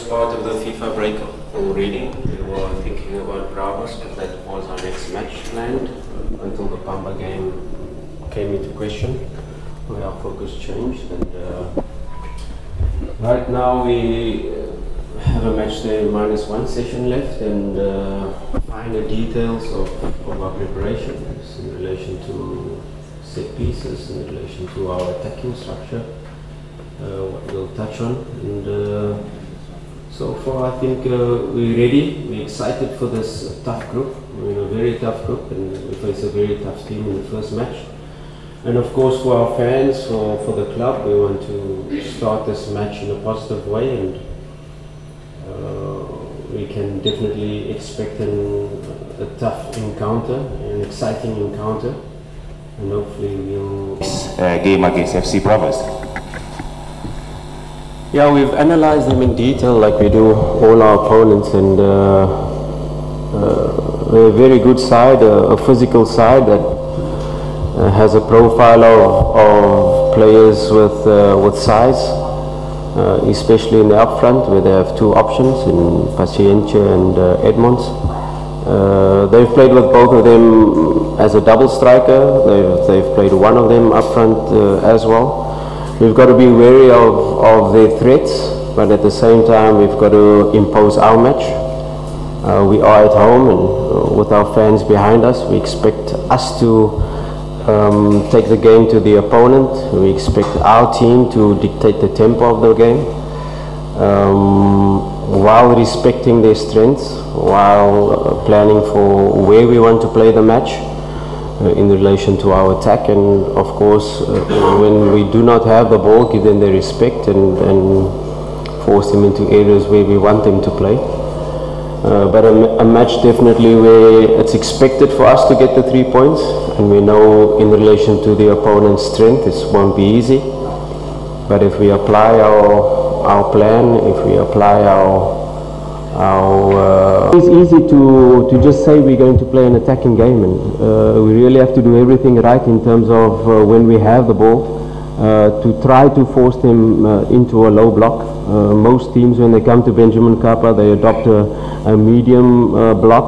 was part of the FIFA break already. We were thinking about Bravos because that was our next match planned until the Pamba game came into question, where our focus changed. And right now we have a match day -1 session left, and finer details of our preparations in relation to set pieces, in relation to our attacking structure, what we'll touch on. And so far I think we're ready, we're excited for this tough group. We're in a very tough group and we face a very tough team in the first match. And of course for our fans, for the club, we want to start this match in a positive way, and we can definitely expect a tough encounter, an exciting encounter, and hopefully we'll... game against FC Bravos. Yeah, we've analyzed them in detail like we do all our opponents, and they're a very good side, a physical side that has a profile of players with size, especially in the up front where they have two options in Paciente and Edmonds. They've played with both of them as a double striker. They've played one of them up front as well. We've got to be wary of their threats, but at the same time we've got to impose our match. We are at home, and with our fans behind us, we expect us to take the game to the opponent. We expect our team to dictate the tempo of the game, while respecting their strengths, while planning for where we want to play the match in relation to our attack. And of course, when we do not have the ball, give them their respect and force them into areas where we want them to play. But a match definitely where it's expected for us to get the 3 points, and we know in relation to the opponent's strength this won't be easy. But if we apply our plan, if we apply it's easy to just say we're going to play an attacking game, and we really have to do everything right in terms of when we have the ball, to try to force them into a low block. Most teams, when they come to Benjamin Kappa, they adopt a medium block.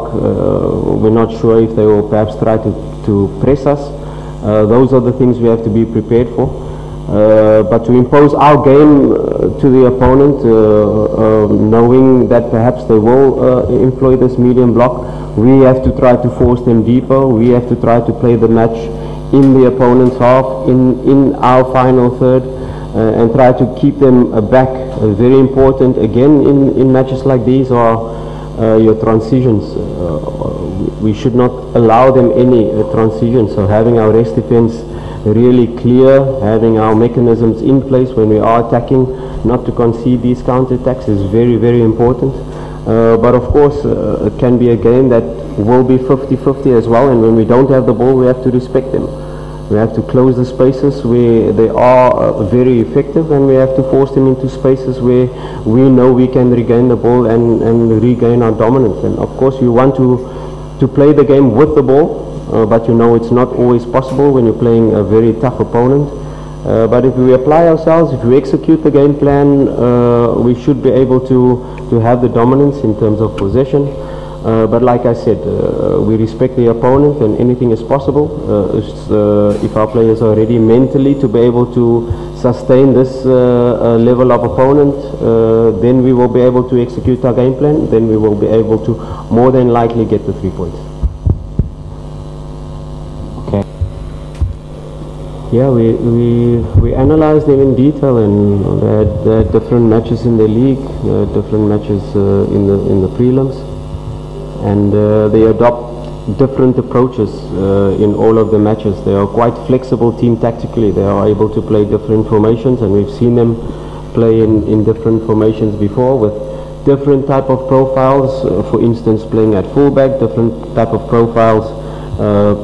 We're not sure if they will perhaps try to press us. Those are the things we have to be prepared for. But to impose our game to the opponent, knowing that perhaps they will employ this medium block, we have to try to force them deeper. We have to try to play the match in the opponent's half, in our final third, and try to keep them back. Very important again in matches like these are your transitions. We should not allow them any transitions, so having our rest defense really clear, having our mechanisms in place when we are attacking, not to concede these counter-attacks is very, very important. But of course, it can be a game that will be 50-50 as well, and when we don't have the ball, we have to respect them. We have to close the spaces where they are very effective, and we have to force them into spaces where we know we can regain the ball and regain our dominance. And of course, you want to play the game with the ball, but you know it's not always possible when you're playing a very tough opponent. But if we apply ourselves, if we execute the game plan, we should be able to have the dominance in terms of possession. But like I said, we respect the opponent and anything is possible. If our players are ready mentally to be able to sustain this level of opponent, then we will be able to execute our game plan. Then we will be able to more than likely get the 3 points. Okay. Yeah, we analyzed them in detail, and they had different matches in the league, different matches in the prelims, and they adopt different approaches in all of the matches. They are quite flexible team tactically. They are able to play different formations, and we've seen them play in different formations before with different type of profiles. For instance, playing at fullback, different type of profiles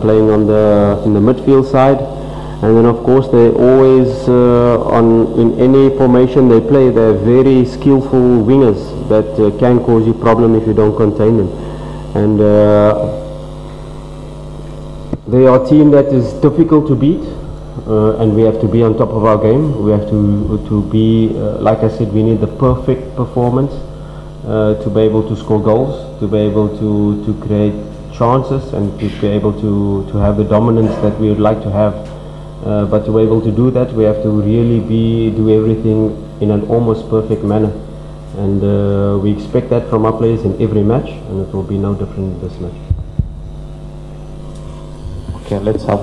playing in the midfield side. And then of course they always, in any formation they play, they're very skillful wingers that can cause you problem if you don't contain them. And they are a team that is difficult to beat, and we have to be on top of our game. We have to be, like I said, we need the perfect performance to be able to score goals, to be able to create chances, and to be able to have the dominance that we would like to have. But to be able to do that, we have to really do everything in an almost perfect manner. And we expect that from our players in every match, and it will be no different in this match. Okay, let's have